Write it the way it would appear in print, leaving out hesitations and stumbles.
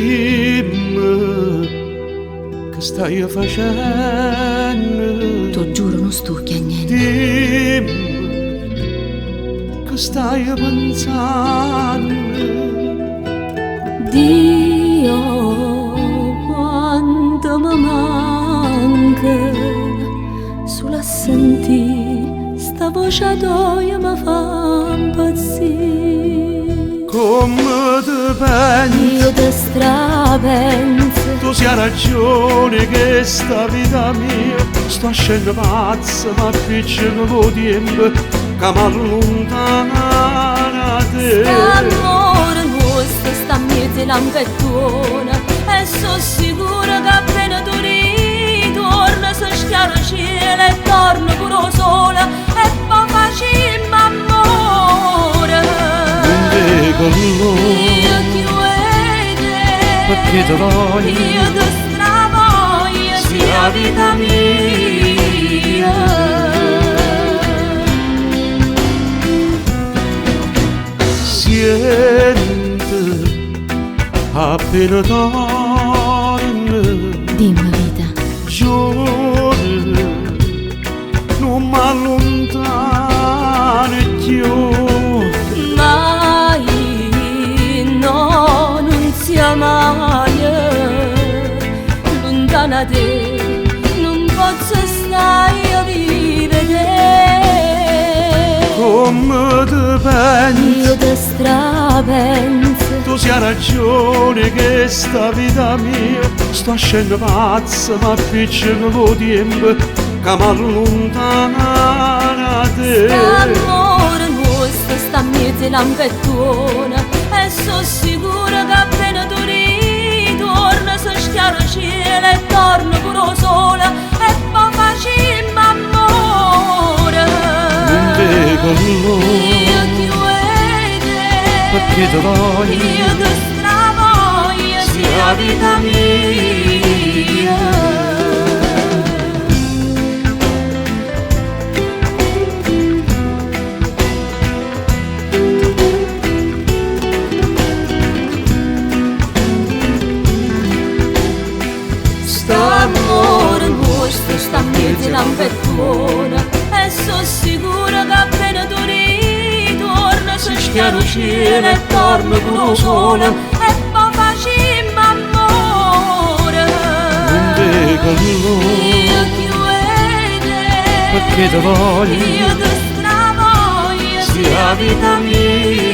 Dimmi che stai facendo. T'ho giuro non sto chiagnendo. Dimmi che stai pensando. Dio quanto mi manca, solo a sentire sta voce tua mi fa impazzire. Come te pensi? Io te strapenso. Tu sia ragione che sta vita mia sto scendo pazza, ma appiccico con tempo che m'allontana da te. L'amore nostro sta miete l'ampettona e sono sicura che appena tu ritorna si schiara il cielo e torna pure sola e poi facciamo amore. Non dico allora Io ti vedo perché ti voglio, io ti stravoglio sia vita mia. Siente appena torna. Dimmi vita, Giorno non m'allontano più. mai no, non sia mai lontana da te, non posso stare a vivere. Come te pensi? Io te strapenso. Tu sia ragione che sta vita mia sto scendo pazza, ma appiccico con tempo che m'allontana da te. L'amore nostro sta miete l'ampettona e sono sicura che appena tu ritorna si schiara il cielo e torna pure sola e poi facciamo amore. Non dico allora Io ti vedo perché ti voglio, io ti stravoglio sia vita mia. L'amore nostro sta miete l'ampettona e sono sicura che appena tu ritorna si schiara il cielo e torna pure sola e poi facciamo amore. non dico allora Io ti vedo perché ti voglio, io ti stravoglio sia vita mia.